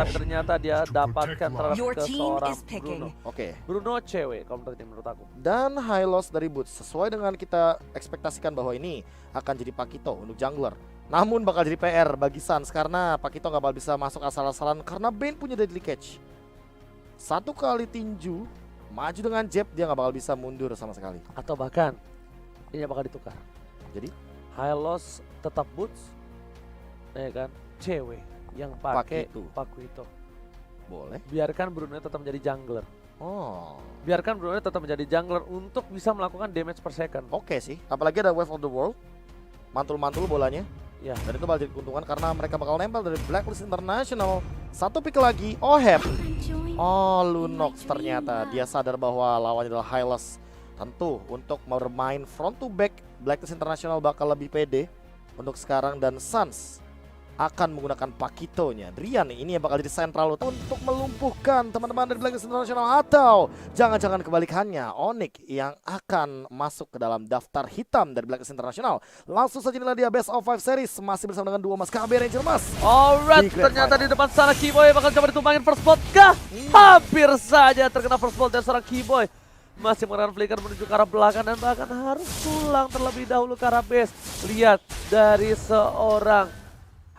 tapi ternyata dia dapatkan terhadap Your ke team seorang is picking. Bruno. Oke. Bruno cewek kalau menurut aku. Dan high loss dari Boots sesuai dengan kita ekspektasikan bahwa ini akan jadi Pakito untuk jungler. Namun bakal jadi PR bagi Suns karena Pakito nggak bakal bisa masuk asal-asalan karena Bane punya deadly catch. Satu kali tinju maju dengan jab dia nggak bakal bisa mundur sama sekali. Atau bahkan ini bakal ditukar. Jadi High loss tetap Boots, ya kan? Cewek yang pakai Pakito. boleh. Biarkan Bruno tetap menjadi jungler. Oh. Biarkan Bruno tetap menjadi jungler untuk bisa melakukan damage per second. Oke sih. Apalagi ada Wave of the World. Mantul-mantul bolanya. Ya. Dan itu bakal jadi keuntungan karena mereka bakal nempel dari Blacklist International. Satu pick lagi, Oheb. Oh, Lunox ternyata. Dia sadar bahwa lawannya adalah Hylos. Tentu untuk bermain front to back, Blacklist International bakal lebih pede untuk sekarang. Dan Suns akan menggunakan Pakitonya. Drian nih, ini yang bakal jadi sentral untuk melumpuhkan teman-teman dari Blacklist International. Atau jangan-jangan kebalikannya, Onyx yang akan masuk ke dalam daftar hitam dari Blacklist International. Langsung saja inilah dia Best of 5 Series. Masih bersama dengan dua Mas KB Ranger Mas. Alright, ternyata di depan sana Keyboy bakal coba ditumbangin first blood kah? Hampir saja terkena first blood dari seorang Keyboy. Masih mengarahkan flicker menuju ke arah belakang dan bahkan harus pulang terlebih dahulu ke arah base. Lihat dari seorang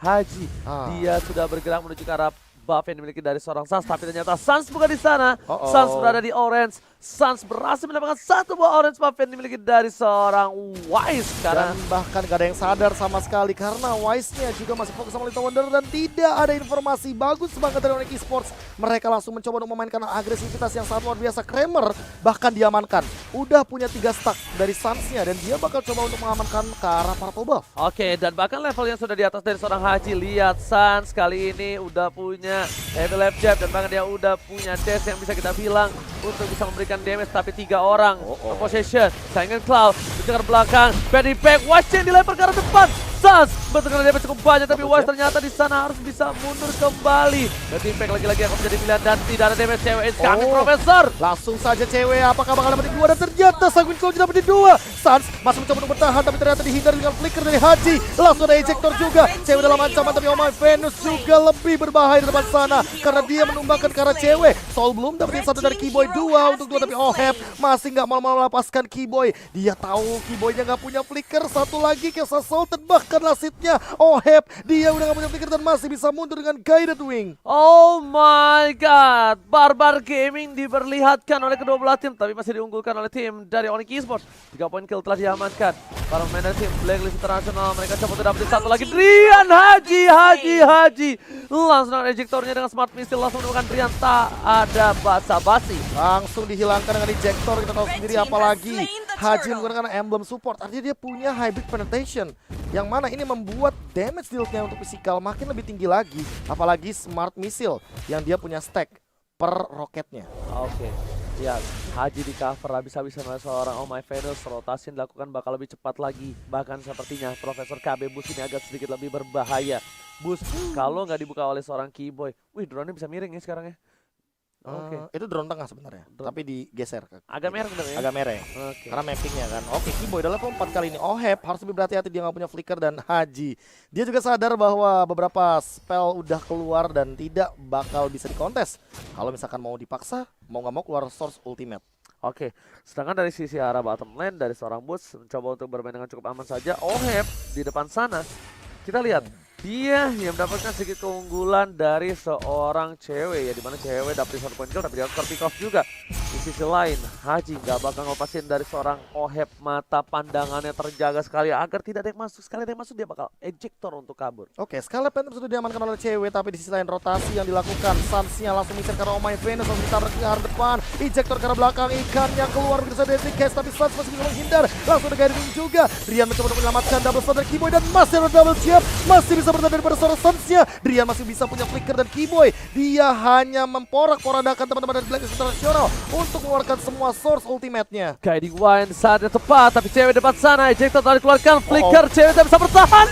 Haji, dia sudah bergerak menuju ke arah buff yang dimiliki dari seorang Suns, tapi ternyata Suns bukan di sana. Suns berada di orange. Suns berhasil mendapatkan satu buah orange buff yang dimiliki dari seorang Wise. Dan bahkan gak ada yang sadar sama sekali karena Wise-nya juga masih fokus sama Little Wonder dan tidak ada informasi bagus banget dari Onyx Esports. Mereka langsung mencoba untuk memainkan agresivitas yang sangat luar biasa. Kramer bahkan diamankan. Udah punya 3 stack dari Suns-nya dan dia bakal coba untuk mengamankan ke arah purple buff. Oke, dan bahkan level yang sudah di atas dari seorang Haji. Lihat Suns kali ini udah punya heavy left jab dan bahkan dia udah punya dash yang bisa kita bilang untuk bisa memberikan damage, tapi 3 orang possession. Saingan Cloud ke belakang, Benny Pack, Wise yang dilempar ke arah depan. Suns bertengah damage cukup banyak, tapi Wise ternyata di sana harus bisa mundur kembali. Dan Impact lagi-lagi akan menjadi pilihan dan tidak ada damage cewek. It's coming Profesor. Langsung saja cewek, apakah bakal dapetin 2 dan ternyata Sanguine Cloud dapetin 2. Suns masih mencoba untuk bertahan tapi ternyata dihindar dengan flicker dari Haji. Langsung ada ejector juga. Cewek dalam ancaman tapi Oh My Venus juga lebih berbahaya di depan sana karena dia menumbangkan ke arah cewek. Soul belum dapetin 1 dari Keyboy, 2 untuk 2 tapi Oheb masih nggak mau melepaskan Keyboy. Dia tahu Keyboynya nggak punya flicker. Satu lagi Kesa Sultan bahkan nasibnya Oheb dia udah nggak punya flicker dan masih bisa mundur dengan Guided Wing. Oh my god, Barbar Gaming diperlihatkan oleh kedua belah tim tapi masih diunggulkan oleh tim dari Onyx Esports. 3 poin kill telah diamankan. Para pemain dari tim Blacklist International mereka coba untuk dapetin 1 lagi. Drian Haji. Langsung dengan ejectornya dengan smart missile langsung menemukan Drian, tak ada basa-basi. Langsung dihilangkan dengan ejector, kita tahu sendiri apalagi Haji menggunakan emblem support. Artinya dia punya hybrid penetration yang mana ini membuat damage dealnya untuk physical makin lebih tinggi lagi. Apalagi smart missile yang dia punya stack per roketnya. Oke. Ya, Haji di cover habis-habisan oleh seorang Oh My Venus. Rotasi yang dilakukan bakal lebih cepat lagi. Bahkan sepertinya Profesor KB Bus ini agak sedikit lebih berbahaya. Bus, kalau nggak dibuka oleh seorang Keyboy. Wih, drone-nya bisa miring ya sekarang ya. Oke. Itu drone tengah sebenarnya, tapi digeser. Agak merah sebenarnya. Agak merah. Karena mappingnya kan. Oke, Keyboy udah level 4 kali ini. Oheb harus lebih berhati-hati, dia nggak punya flicker. Dan Haji, dia juga sadar bahwa beberapa spell udah keluar dan tidak bakal bisa dikontes. Kalau misalkan mau dipaksa, mau nggak mau keluar source ultimate. Oke, sedangkan dari sisi arah bottom lane dari seorang Boots mencoba untuk bermain dengan cukup aman saja. Oheb di depan sana, kita lihat dia yang mendapatkan sedikit keunggulan dari seorang cewek ya, dimana cewek dapetin 1 poin kill tapi dia harus pick off juga. Di sisi lain Haji nggak bakal ngelepasin dari seorang Oheb, mata pandangannya terjaga sekali agar tidak ada yang masuk. Sekali ada yang masuk dia bakal ejector untuk kabur. Oke, Scarlet Phantom sudah diamankan oleh cewek, tapi di sisi lain rotasi yang dilakukan. Suns-nya langsung mikir karena Oh My Venus langsung ditabrak ke arah depan. Ejector ke arah belakang, ikannya keluar begitu saja dari case, tapi Suns masih bisa menghindar. Langsung ada Guiding juga. Rian mencoba untuk menyelamatkan double stun dari Keyboy dan masih ada double jab. Masih bisa bertahan daripada seorang Suns-nya. Rian masih bisa punya flicker dan Keyboy. Dia hanya memporak-porandakan teman-teman dari Blacklist International untuk mengeluarkan semua source ultimate-nya. Guiding Wine saatnya tepat, tapi cewek depan sana ejector telah dikeluarkan. Flicker cewek tidak bisa bertahan,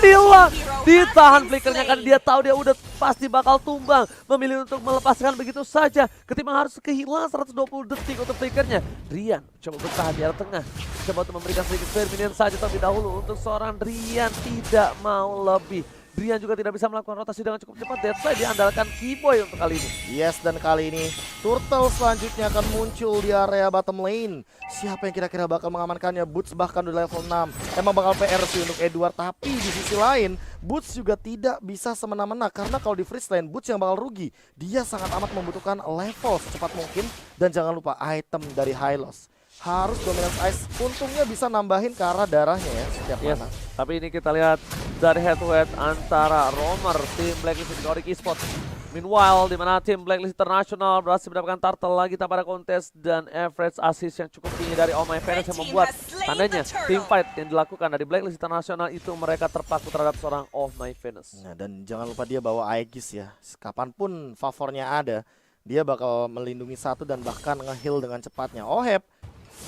ditahan flickernya kan dia tahu dia udah pasti bakal tumbang. Memilih untuk melepaskan begitu saja ketimbang harus kehilangan 120 detik untuk flickernya. Rian coba bertahan di arah tengah, coba untuk memberikan sedikit spare minion saja terlebih dahulu untuk seorang Rian, tidak mau lebih. Drian juga tidak bisa melakukan rotasi dengan cukup cepat. That's why diandalkan Keyboy untuk kali ini. Yes, dan kali ini Turtle selanjutnya akan muncul di area bottom lane. Siapa yang kira-kira bakal mengamankannya? Boots bahkan di level 6. Emang bakal PR sih untuk Edward, tapi di sisi lain Boots juga tidak bisa semena-mena karena kalau di freeze lane Boots yang bakal rugi. Dia sangat amat membutuhkan level secepat mungkin dan jangan lupa item dari Hylos. Harus dominance ice, untungnya bisa nambahin ke arah darahnya ya setiap mana. Tapi ini kita lihat dari head to head antara Romer tim Blacklist dan Oric Esports. Meanwhile, di mana tim Blacklist International berhasil mendapatkan turtle lagi pada kontes dan average assist yang cukup tinggi dari Oh My Venus yang membuat tandanya team fight yang dilakukan dari Blacklist International itu mereka terpaku terhadap seorang Oh My Venus. Nah, dan jangan lupa dia bawa Aegis ya. Kapanpun favornya ada, dia bakal melindungi satu dan bahkan nge-heal dengan cepatnya. Oheb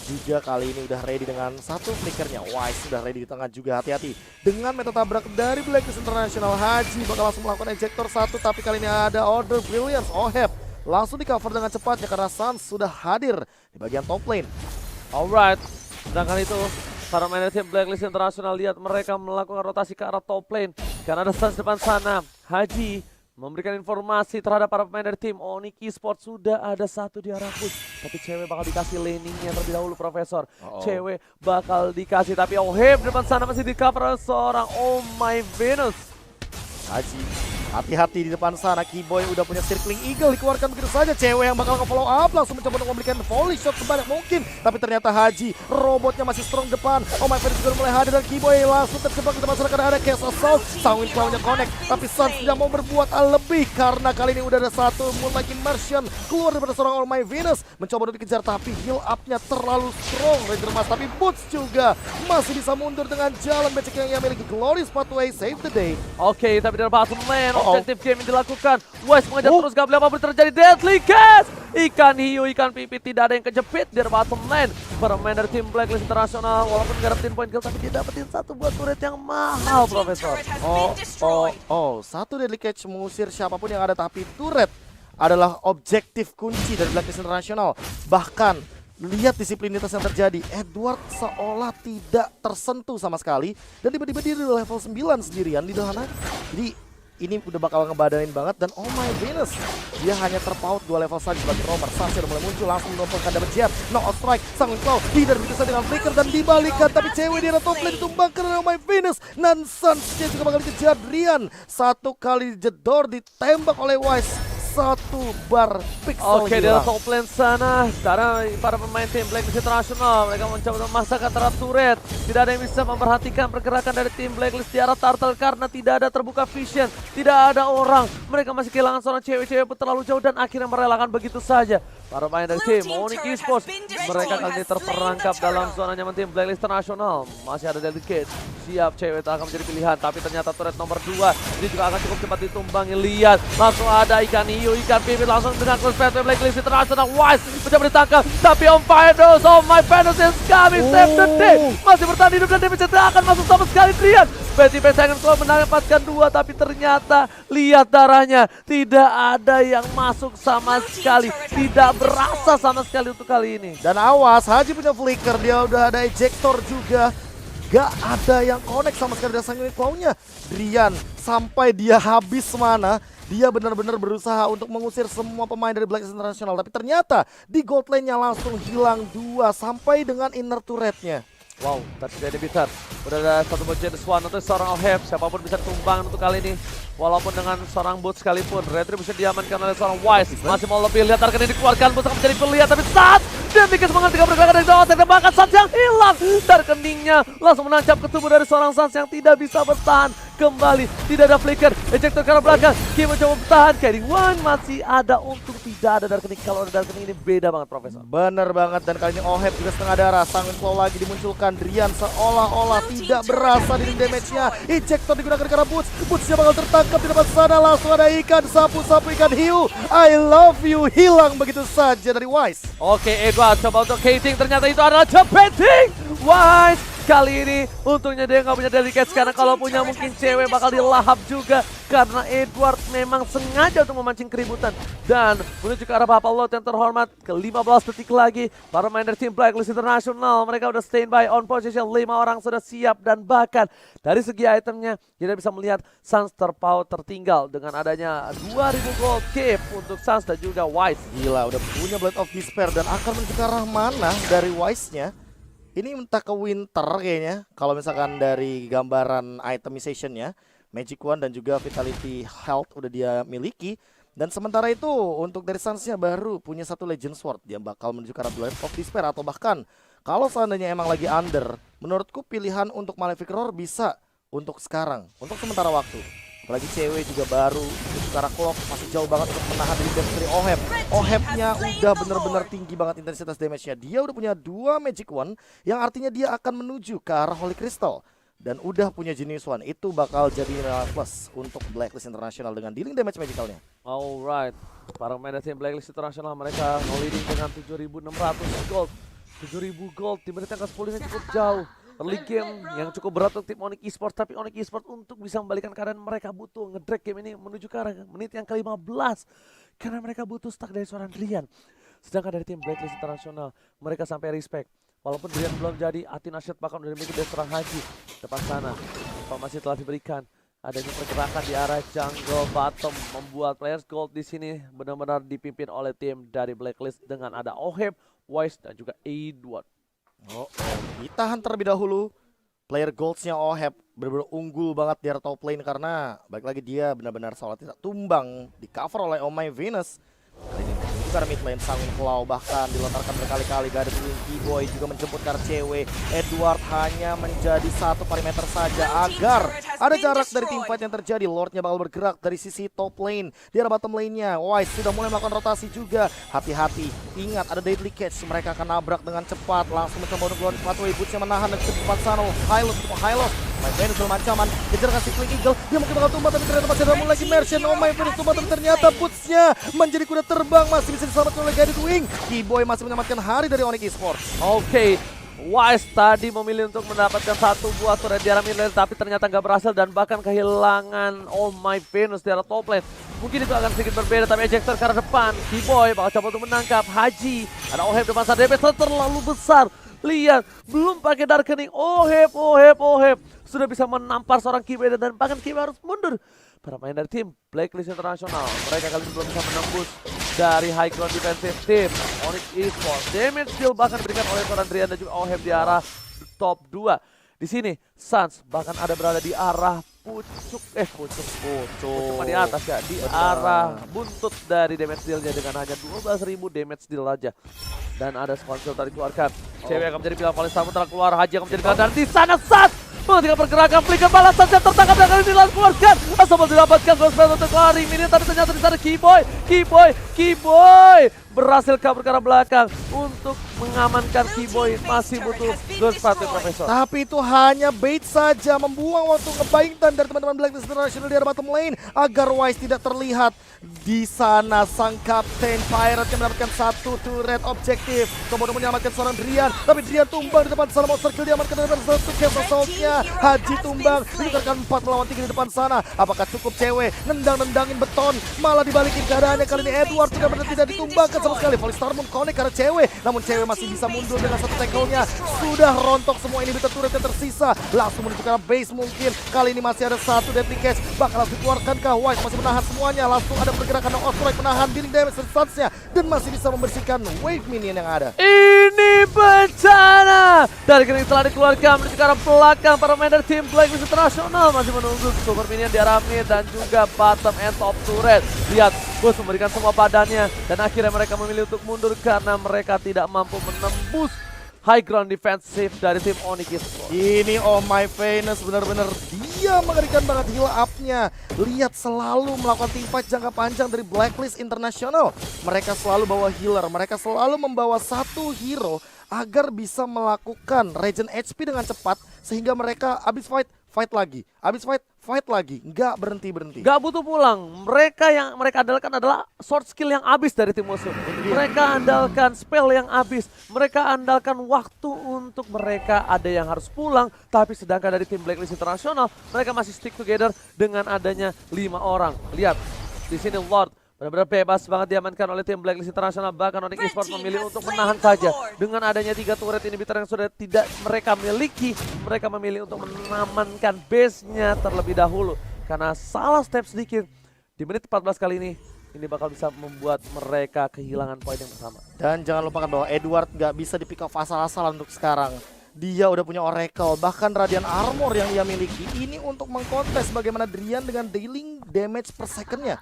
juga kali ini udah ready dengan satu flickernya. Wise sudah ready di tengah juga, hati-hati. Dengan meta tabrak dari Blacklist International, Haji bakal langsung melakukan ejector satu, tapi kali ini ada Order Brilliance. Oheb langsung di cover dengan cepatnya karena Suns sudah hadir di bagian top lane. Alright, sedangkan itu para main tim Blacklist International lihat mereka melakukan rotasi ke arah top lane karena ada Suns depan sana. Haji memberikan informasi terhadap para pemain dari tim Onyx Esports sudah ada satu di arah push. Tapi cewek bakal dikasih laningnya terlebih dahulu Profesor. Cewek bakal dikasih tapi Oheb depan sana masih di cover seorang Oh My Venus. Haji, hati-hati di depan sana. Keyboy udah punya circling eagle dikeluarkan begitu saja. Cewek yang bakal nge-follow up langsung mencoba untuk memberikan volley shot sebanyak mungkin. Tapi ternyata Haji, robotnya masih strong depan. Oh My Venus juga mulai hadir dan Keyboy langsung terjebak di depan sana karena ada Case Assault. Sangwin Claw-nya connect, tapi Suns tidak mau berbuat lebih karena kali ini udah ada satu Moonlight Immersion keluar daripada seorang Oh My Venus. Mencoba untuk dikejar tapi heal up-nya terlalu strong Ranger Mas. Tapi Boots juga masih bisa mundur dengan jalan becek yang ia miliki. Glorious pathway save the day. Oke, tapi dari bottom lane, objektif game yang dilakukan. West mengejar terus, gak boleh apa-apa terjadi. Deadly Cast! Ikan hiu, ikan pipit, tidak ada yang kejepit dari bottom lane. Bermain dari tim Blacklist International, walaupun gak dapetin point kill, tapi dia dapetin satu buat turret yang mahal, Profesor. Satu Deadly Catch mengusir siapapun yang ada, tapi turret adalah objektif kunci dari Blacklist International. Bahkan lihat disiplinitas yang terjadi. Edward seolah tidak tersentuh sama sekali dan tiba-tiba dia di level 9 sendirian di sana. Jadi ini udah bakal ngebadanin banget dan Oh My Venus dia hanya terpaut 2 level saja sebagai Romer. Sasir mulai muncul langsung menumpulkan double jab. No strike, Sangwin Claw tidak bisa dengan flicker dan dibalikan, tapi cewek di top lane ditumbangkan oleh Oh My Venus. Dan Suns juga bakal dikejar. Drian satu kali jedor ditembak oleh Wise. Satu bar pixel. Oke, dari top lane sana, karena para pemain tim Blacklist International mereka mencoba memasakkan terhadap turret. Tidak ada yang bisa memperhatikan pergerakan dari tim Blacklist di arah turtle karena tidak ada terbuka vision, tidak ada orang. Mereka masih kehilangan seorang cewek-cewek terlalu jauh dan akhirnya merelakan begitu saja. Para pemain dari tim Onyx Esports mereka kali ini terperangkap dalam zona nyaman tim Blacklist International. Masih ada Delicate, siap cewek akan menjadi pilihan, tapi ternyata turret nomor 2 ini juga akan cukup cepat ditumbangi. Lihat, langsung ada ikan hiu, ikan pipit langsung dengan close path Blacklist International. Wise mencoba ditangkap, tapi On Fire Oh My Venus is coming, save the day. Masih bertahan hidup dan damage tidak akan masuk sama sekali. Drian Betty Pesangan Claw mendapatkan 2, tapi ternyata lihat darahnya tidak ada yang masuk sama sekali, tidak berasa sama sekali untuk kali ini. Dan awas, Haji punya flicker, dia udah ada ejector juga. Gak ada yang connect sama sekali dengan Sangwin Claw-nya. Drian sampai dia habis mana, dia benar-benar berusaha untuk mengusir semua pemain dari Blacklist International. Tapi ternyata di gold lane-nya langsung hilang 2 sampai dengan inner turret-nya. Wow, tapi dari Bitar udah ada satu Bojeng Swan untuk seorang Oheb. Siapapun bisa tumbang untuk kali ini. Walaupun dengan seorang Boots sekalipun, Retribution diamankan oleh seorang Wise. Masih mau lebih, lihat target ini dikeluarkan, Boots akan menjadi pilihan. Tapi saat dia bikin semangat ketika bergerakan dari bawah, tembakan Suns yang hilang. Tarkeningnya langsung menancap ke tubuh dari seorang Suns yang tidak bisa bertahan. Kembali, tidak ada flicker, ejector ke arah belakang. Kim mencoba bertahan, Carry One masih ada, untung tidak ada Darkening. Kalau ada Darkening ini beda banget, Profesor. Bener banget, dan kali ini Oheb juga setengah darah. Sangwin Claw lagi dimunculkan. Drian seolah-olah tidak berasa di damage-nya. Ejector digunakan karena Boots. Boots-nya bakal tertangkap di depan sana. Langsung ada ikan, sapu-sapu ikan hiu. I love you, hilang begitu saja dari Wise. Oke, Edward coba untuk Kating, ternyata itu adalah Jepeting. Wise Kali ini untungnya dia nggak punya delicate karena kalau punya mungkin cewek bakal dilahap juga. Karena Edward memang sengaja untuk memancing keributan. Dan menuju ke arah Bapak Lot yang terhormat ke 15 detik lagi. Para main dari tim Blacklist International mereka udah standby on position. 5 orang sudah siap dan bahkan dari segi itemnya kita bisa melihat Suns tertinggal dengan adanya 2000 gold keep untuk Suns dan juga Wise. Gila, udah punya Blade of Despair dan akan menuju ke arah mana dari Wise-nya? Ini entah ke Winter kayaknya. Kalau misalkan dari gambaran itemization-nya, Magic Wand dan juga Vitality Health udah dia miliki. Dan sementara itu untuk dari Suns-nya baru punya satu Legend Sword. Dia bakal menuju ke arah Blade of Despair atau bahkan kalau seandainya emang lagi under, menurutku pilihan untuk Malefic Roar bisa untuk sekarang, untuk sementara waktu. Apalagi cewek juga baru, secara clock masih jauh banget untuk menahan dari damage dari Oheb. Ohebnya udah bener-bener tinggi banget intensitas damage-nya. Dia udah punya 2 Magic Wand yang artinya dia akan menuju ke arah Holy Crystal. Dan udah punya Genius Wand, itu bakal jadi nilai plus untuk Blacklist International dengan dealing damage magicalnya. Alright, para main dari tim Blacklist International mereka leading dengan 7.600 gold. 7.000 gold di menit yang ke-10 ini cukup jauh. Early game yang cukup berat untuk tim Onyx Esports, tapi Onyx Esports untuk bisa membalikkan keadaan mereka butuh ngedrag game ini menuju ke arah menit yang ke-15 karena mereka butuh stack dari seorang Drian. Sedangkan dari tim Blacklist International mereka sampai respect. Walaupun Drian belum jadi, Athena Shot bahkan udah dimiliki dari seorang Haji depan sana. Informasi telah diberikan. Adanya pergerakan di arah jungle bottom membuat players gold di sini benar-benar dipimpin oleh tim dari Blacklist dengan ada Oheb, Wise dan juga Edward. Ditahan terlebih dahulu. Player goldsnya Oheb benar-benar unggul banget di top lane karena balik lagi dia benar-benar sholat tidak tumbang, di cover oleh Oh My Venus. Kali ini bukan mid lane Sangin Claw bahkan dilontarkan berkali-kali. Garis Keyboy juga menjemput cewek. Edward hanya menjadi 1 perimeter saja agar ada jarak dari teamfight yang terjadi. Lordnya bakal bergerak dari sisi top lane. Di arah bottom lane-nya Wise sudah mulai melakukan rotasi juga. Hati-hati, ingat ada deadly catch. Mereka akan nabrak dengan cepat. Langsung mencoba untuk keluar pathway. Boots-nya menahan dan ke depan sana. Hylos My Venus dalam ancaman. Kejar kasih Fling Eagle. Dia mungkin bakal tumbang tapi ternyata masih ada lagi Merchant. Oh My Venus tumbang tapi ternyata Boots-nya menjadi kuda terbang. Masih bisa diselamatkan oleh Guided Wing. Keyboy masih menyelamatkan hari dari Onyx Esports. Oke, Wise tadi memilih untuk mendapatkan 1 buah turret di arah mid lane tapi ternyata nggak berhasil dan bahkan kehilangan Oh My Venus di arah top lane. Mungkin itu akan sedikit berbeda tapi ejector ke arah depan. Keyboy bakal coba untuk menangkap Haji. Ada Oheb depan sana, damage terlalu besar. Lihat, belum pakai Darkening. Oheb sudah bisa menampar seorang Keyboy dan bahkan Keyboy harus mundur. Para main dari tim Blacklist International mereka kali ini belum bisa menembus dari high ground defensive team Onyx Esports. Damage deal bahkan diberikan oleh seorang Drian dan juga Oheb di arah top 2. Di sini Suns bahkan ada berada di arah pucuk di atas ya, di arah buntut dari damage dealnya dengan hanya 12.000 damage deal aja. Dan ada sponsor tadi keluarkan. Cewek akan menjadi pilihan paling sama telah keluar. Haji akan menjadi pilihan dan di sana Suns menghentikan pergerakan Flicker balasan yang tertangkap dan kali ini keluarkan. Asal didapatkan Ghost Blade untuk lari minion tapi ternyata di sana Keyboy berhasil kabur ke arah belakang untuk mengamankan Keyboy. Masih butuh Ghost Blade Profesor. Tapi itu hanya bait saja, membuang waktu ngebaying dari teman-teman Blacklist International di arah bottom lane agar Wise tidak terlihat. Di sana sang Kapten Pirate yang mendapatkan 1 turret objektif. Kemudian menyelamatkan seorang Drian, tapi Drian tumbang di depan sana. Monster kill diamankan dari satu Chaos Assault-nya. Haji tumbang, ditukarkan 4 melawan 3 di depan sana. Apakah cukup cewek? Nendangin beton, malah dibalikin keadaannya. Kali ini Edward benar-benar tidak ditumbangkan sama sekali. Volley Starmoon connect karena cewek, namun cewek masih bisa mundur dengan 1 tackle-nya. Sudah rontok semua inhibitor turret yang tersisa. Langsung menuju ke arah base mungkin. Kali ini masih ada 1 deadly catch. Bakal langsung dikeluarkankah? Wise masih menahan semuanya. Langsung ada pergerakan Ostrike menahan dealing damage Suns-nya dan masih bisa membersihkan wave minion yang ada. Ini bencana dari Kening telah dikeluarkan menuju ke arah belakang. Para main dari tim Blacklist International masih menunggu super minion di arah mid dan juga bottom and top turret. Lihat, Bus memberikan semua badannya dan akhirnya mereka memilih untuk mundur karena mereka tidak mampu menembus high ground defensive dari tim Onyx Esports. Ini Oh My Venus benar-benar dia mengerikan banget heal up-nya. Lihat, selalu melakukan teamfight jangka panjang dari Blacklist International. Mereka selalu bawa healer, mereka selalu membawa 1 hero agar bisa melakukan regen HP dengan cepat sehingga mereka habis fight fight lagi. Abis fight lagi. Nggak berhenti-berhenti. Gak butuh pulang. Yang mereka andalkan adalah short skill yang habis dari tim musuh. Mereka andalkan spell yang habis. Mereka andalkan waktu untuk mereka ada yang harus pulang. Tapi sedangkan dari tim Blacklist International, mereka masih stick together dengan adanya 5 orang. Lihat, di sini Lord benar-benar bebas banget diamankan oleh tim Blacklist International. Bahkan Onyx Esports memilih untuk menahan saja. Dengan adanya 3 turret inhibitor yang sudah tidak mereka miliki, mereka memilih untuk mengamankan base-nya terlebih dahulu. Karena salah step sedikit di menit 14 kali ini bakal bisa membuat mereka kehilangan poin yang pertama. Dan jangan lupakan bahwa Edward nggak bisa di pick off asal-asalan untuk sekarang. Dia udah punya Oracle, bahkan Radiant Armor yang dia miliki. Ini untuk mengkontes bagaimana Drian dengan dealing damage per secondnya.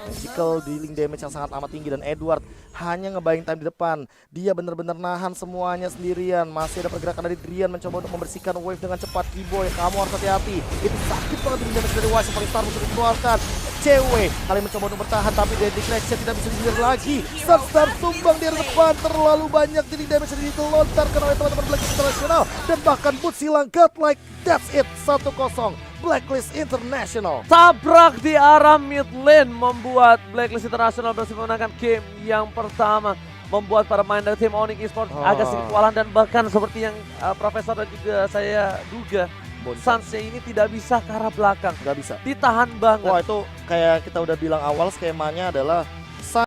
Physical dealing damage yang sangat amat tinggi. Dan Edward hanya ngebayang time di depan. Dia benar-benar nahan semuanya sendirian. Masih ada pergerakan dari Drian mencoba untuk membersihkan wave dengan cepat. Keyboy, kamu harus hati-hati. Itu sakit banget dealing damage dari Wise yang paling start untuk dikeluarkan. Cewek kalian mencoba untuk bertahan, tapi Deadly Crash tidak bisa dihindar lagi. Sunstar tumbang di area depan, terlalu banyak dealing damage yang dilontarkan oleh teman-teman Blacklist International. Dan bahkan Boots hilang, godlike, that's it, 1-0 Blacklist International. Tabrak di arah mid lane membuat Blacklist International berhasil memenangkan game yang pertama. Membuat para pemain dari tim Onyx Esports agak sedikit kewalahan, dan bahkan seperti yang Profesor dan juga saya duga, Suns ini tidak bisa ke arah belakang. Nggak bisa. Ditahan banget. Wah, itu kayak kita udah bilang awal, skemanya adalah